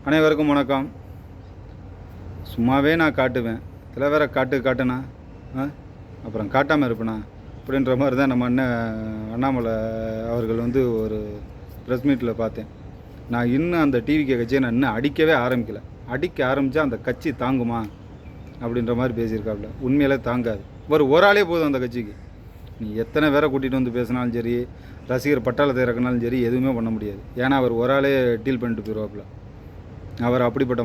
அனைவருக்கும் வணக்கம். சும்மாவே நான் காட்டுவேன், இதில் வேற காட்டுனா அப்புறம் காட்டாமல் இருப்பேனா அப்படின்ற மாதிரி தான் நம்ம அண்ணாமலை அவர்கள் ஒரு ப்ரெஸ் மீட்டில் பார்த்தேன். நான் இன்னும் அந்த டிவிக்கு கட்சியை நான் இன்னும் அடிக்கவே ஆரம்பிக்கலை. அடிக்க ஆரம்பித்தா அந்த கட்சி தாங்குமா அப்படின்ற மாதிரி பேசியிருக்காப்புல. உண்மையிலே தாங்காது. ஒரு ஆளே போதும் அந்த கட்சிக்கு. நீ எத்தனை பேரை கூட்டிகிட்டு வந்து பேசினாலும் சரி, ரசிகர் பட்டாளத்தை இறக்குனாலும் சரி, எதுவுமே பண்ண முடியாது. ஏன்னா அவர் ஒரு ஆளே டீல் பண்ணிட்டு போயிடுவாப்புல. அவர் அப்படிப்பட்ட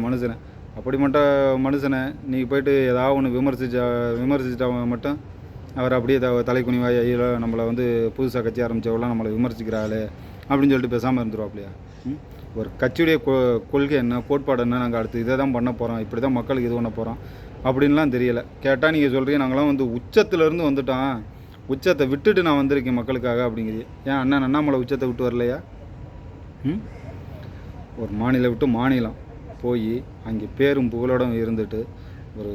மனுஷனை நீங்கள் போய்ட்டு ஏதாவது ஒன்று விமர்சிச்சிட்டா மட்டும் அவர் அப்படியே தலைக்குனிவாய் ஐயோ நம்மளை புதுசாக கட்சி ஆரம்பித்தவெல்லாம் நம்மளை விமர்சிக்கிறாள் அப்படின்னு சொல்லிட்டு பேசாமல் இருந்துருவாப்லையா? ஒரு கட்சியுடைய கொள்கை என்ன, கோட்பாடு என்ன, நாங்கள் அடுத்து இதை தான் பண்ண போகிறோம், இப்படி தான் மக்களுக்கு இது பண்ண போகிறோம் அப்படின்லாம் தெரியலை. கேட்டால் நீங்கள் சொல்கிறீங்க நாங்களாம் உச்சத்துலேருந்து வந்துட்டோம், உச்சத்தை விட்டுட்டு நான் வந்திருக்கேன் மக்களுக்காக அப்படிங்கிறீங்க. ஏன் அண்ணாமலை உச்சத்தை விட்டு வரலையா? ஒரு மாநிலம் விட்டு மாநிலம் போய் அங்கே பேரும் புகழோட இருந்துட்டு ஒரு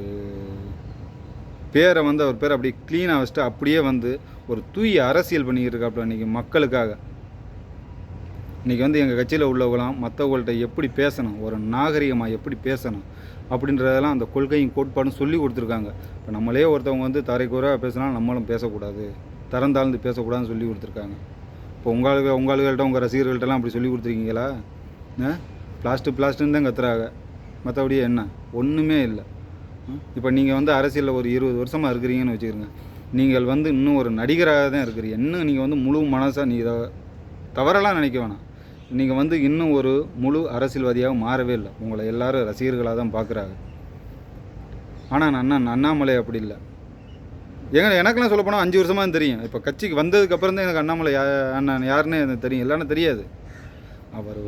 பேரை அவர் பேரை அப்படியே க்ளீனாக வச்சுட்டு அப்படியே ஒரு தூய அரசியல் பண்ணிக்கிட்டு இருக்காப்புல இன்றைக்கி மக்களுக்காக. இன்றைக்கி எங்கள் கட்சியில் உள்ளவங்களாம் மற்றவங்கள்ட்ட எப்படி பேசணும், ஒரு நாகரிகமாக எப்படி பேசணும் அப்படின்றதெல்லாம் அந்த கொள்கையும் கோட்பாடும் சொல்லி கொடுத்துருக்காங்க. இப்போ நம்மளே ஒருத்தவங்க தரைக்குறையாக பேசினாலும் நம்மளும் பேசக்கூடாது, தரந்தாழ்ந்து பேசக்கூடாதுன்னு சொல்லி கொடுத்துருக்காங்க. இப்போ உங்கள்கிட்ட உங்கள் ரசிகர்கள்ட்டெல்லாம் அப்படி சொல்லி கொடுத்துருக்கீங்களா? பிளாஸ்ட்டுன்னு தான் கத்துறாங்க, மற்றபடி என்ன ஒன்றுமே இல்லை. இப்போ நீங்கள் அரசியலில் ஒரு 20 வருஷமாக இருக்கிறீங்கன்னு வச்சுக்கிறோங்க. நீங்கள் இன்னும் ஒரு நடிகராக தான் இருக்கிறீங்க. இன்னும் நீங்கள் முழு மனசாக நீங்கள் தவறெல்லாம் நினைக்க வேணாம். நீங்கள் இன்னும் ஒரு முழு அரசியல்வாதியாக மாறவே இல்லை. உங்களை எல்லோரும் ரசிகர்களாக தான் பார்க்குறாங்க. ஆனால் அண்ணாமலை அப்படி இல்லை. எனக்கெல்லாம் சொல்லப்போனால் 5 வருஷமாக தான் தெரியும். இப்போ கட்சிக்கு வந்ததுக்கப்புறம் தான் எனக்கு அண்ணாமலை யாருன்னு எனக்கு தெரியும், இல்லைன்னா தெரியாது. அவர்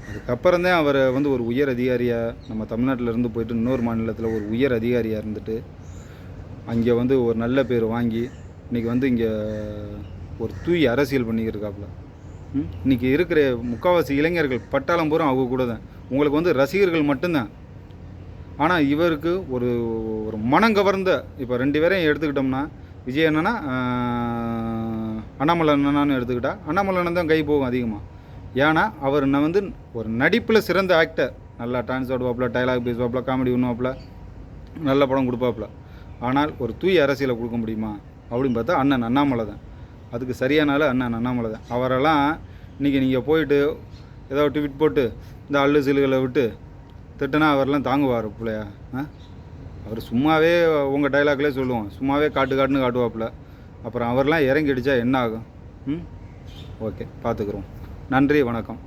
அதுக்கப்புறம் தான் அவர் ஒரு உயர் அதிகாரியாக நம்ம தமிழ்நாட்டிலேருந்து போயிட்டு இன்னொரு மாநிலத்தில் ஒரு உயர் அதிகாரியாக இருந்துட்டு அங்கே ஒரு நல்ல பேர் வாங்கி இன்றைக்கி இங்கே ஒரு தூய் அரசியல் பண்ணிக்கிருக்காப்புல. இன்றைக்கி இருக்கிற முக்கால்வாசி இளைஞர்கள் பட்டாளம் பூரா அவங்க கூட தான். உங்களுக்கு ரசிகர்கள் மட்டும்தான். ஆனால் இவருக்கு ஒரு மனம் கவர்ந்த இப்போ 2 பேரையும் எடுத்துக்கிட்டோம்னா, விஜய் அண்ணனா அண்ணாமலை அண்ணனான்னு எடுத்துக்கிட்டா அண்ணாமலை அண்ணன் தான் கை போகும் அதிகமாக. ஏன்னா அவர் ஒரு நடிப்பில் சிறந்த ஆக்டர். நல்லா டான்ஸ் ஆடுவாப்பில், டைலாக் பேசுவாப்பில், காமெடி பண்ணுவாப்பில், நல்ல படம் கொடுப்பாப்பில். ஆனால் ஒரு தூய அரசியலை கொடுக்க முடியுமா அப்படின்னு பார்த்தா அண்ணாமலை தான். அதுக்கு சரியான அண்ணாமலை தான். அவரெல்லாம் இன்றைக்கி நீங்கள் போயிட்டு ஏதோ ட்வீட் போட்டு இந்த அள்ளு சிலுகளை விட்டு திட்டுனா அவரெல்லாம் தாங்குவார் பிள்ளையா? அவர் சும்மாவே உங்கள் டைலாக்லேயே சொல்லுவோம், சும்மாவே காட்டுன்னு காட்டுவாப்பில். அப்புறம் அவரெல்லாம் இறங்கி அடித்தா என்ன ஆகும்? ஓகே, பார்த்துக்குறோம். நன்றி, வணக்கம்.